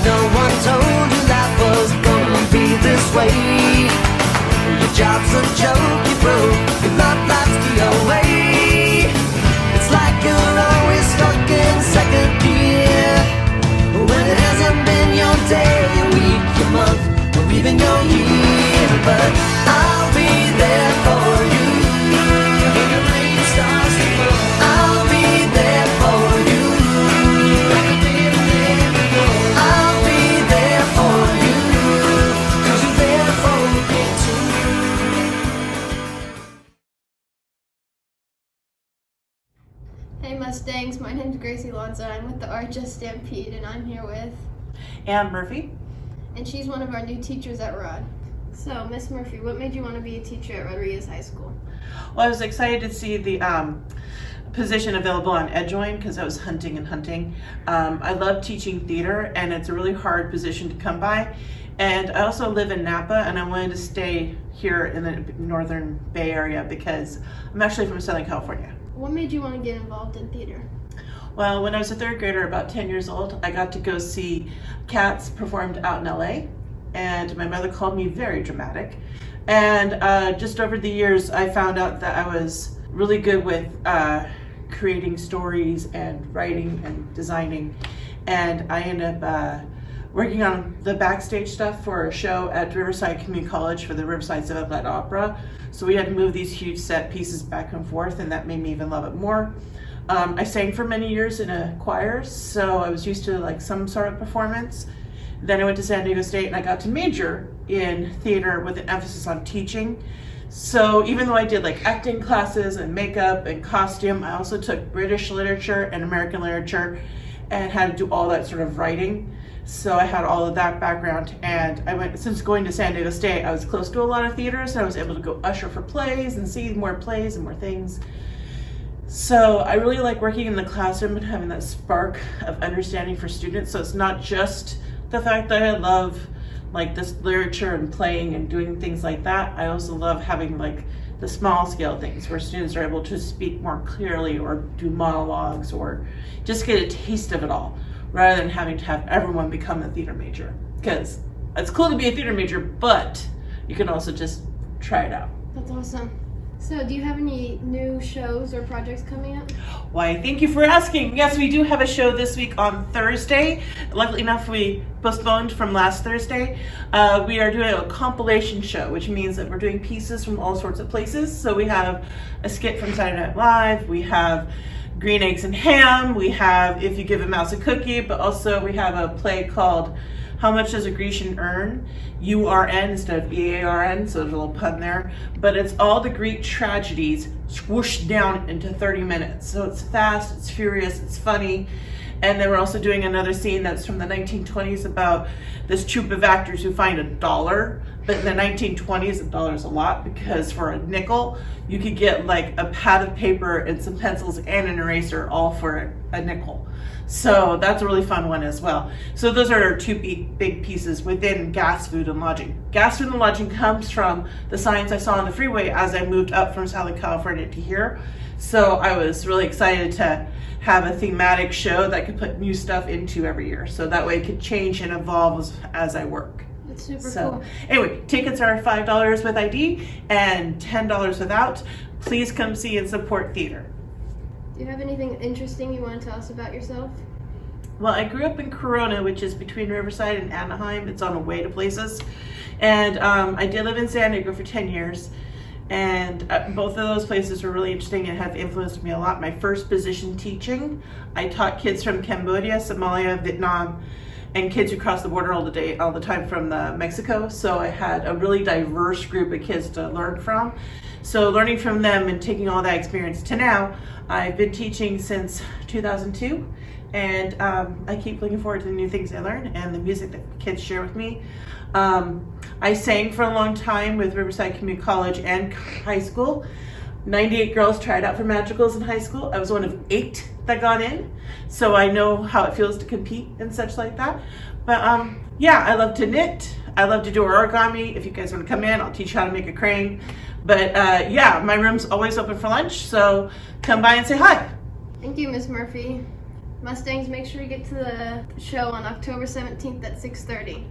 no one told you life was gonna be this way. Your job's a joke, you broke, your love life's the away. It's like you're always stuck in second gear, when it hasn't been your day, your week, your month, or even your year. But I'll be there for you when the rain starts to fall. I'll be there for you like I've been there before. I'll be there for you 'cause you're there for me too. Hey Mustangs, my name's Gracie Lonzo. I'm with the RHS Stampede, and I'm here with Ann Murphy. and she's one of our new teachers at Rod. So, Miss Murphy, what made you want to be a teacher at Rodriguez High School? Well, I was excited to see the position available on EdJoin because I was hunting. I love teaching theater, and it's a really hard position to come by. And I also live in Napa, and I wanted to stay here in the Northern Bay Area because I'm actually from Southern California. What made you want to get involved in theater? Well, when I was a third grader, about 10 years old, I got to go see Cats performed out in LA, and my mother called me very dramatic. And just over the years, I found out that I was really good with creating stories and writing and designing, and I ended up working on the backstage stuff for a show at Riverside Community College for the Riverside Civic Light Opera. So we had to move these huge set pieces back and forth, and that made me even love it more. I sang for many years in a choir, so I was used to like some sort of performance. Then I went to San Diego State and I got to major in theater with an emphasis on teaching. So even though I did like acting classes and makeup and costume, I also took British literature and American literature and had to do all that sort of writing. So I had all of that background, and since going to San Diego State, I was close to a lot of theaters, and I was able to go usher for plays and see more plays and more things. So I really like working in the classroom and having that spark of understanding for students. So it's not just the fact that I love like this literature and playing and doing things like that. I also love having like the small scale things where students are able to speak more clearly or do monologues or just get a taste of it all, rather than having to have everyone become a theater major. Because it's cool to be a theater major, but you can also just try it out. That's awesome. So, do you have any new shows or projects coming up? Why, thank you for asking. Yes, we do have a show this week on Thursday. Luckily enough, we postponed from last Thursday. We are doing a compilation show, which means that we're doing pieces from all sorts of places. So we have a skit from Saturday Night Live, we have Green Eggs and Ham, we have If You Give a Mouse a Cookie, but also we have a play called How Much Does a Grecian Earn? URN instead of EARN, so there's a little pun there. But it's all the Greek tragedies swooshed down into 30 minutes. So it's fast, it's furious, it's funny. And then we're also doing another scene that's from the 1920s about this troupe of actors who find $1. But in the 1920s, $1 is a lot, because for a nickel, you could get like a pad of paper and some pencils and an eraser all for a nickel. So that's a really fun one as well. So those are our two big pieces within gas, food, and lodging. Gas, food, and lodging comes from the signs I saw on the freeway as I moved up from Southern California to here. So I was really excited to have a thematic show that I could put new stuff into every year. So that way it could change and evolve as I work. That's super So cool. anyway, tickets are $5 with ID and $10 without. Please come see and support theater. Do you have anything interesting you want to tell us about yourself? Well, I grew up in Corona, which is between Riverside and Anaheim. It's on the way to places. And I did live in San Diego for 10 years. And both of those places were really interesting and have influenced me a lot. My first position teaching, I taught kids from Cambodia, Somalia, Vietnam, and kids who cross the border all the time from Mexico. So I had a really diverse group of kids to learn from. So learning from them and taking all that experience to now, I've been teaching since 2002. And I keep looking forward to the new things I learn and the music that kids share with me. I sang for a long time with Riverside Community College and high school. 98 girls tried out for Madrigals in high school. I was one of 8 that got in. So I know how it feels to compete and such like that. But yeah, I love to knit. I love to do origami. If you guys want to come in, I'll teach you how to make a crane. But yeah, my room's always open for lunch. So come by and say hi. Thank you, Miss Murphy. Mustangs, make sure you get to the show on October 17th at 6:30.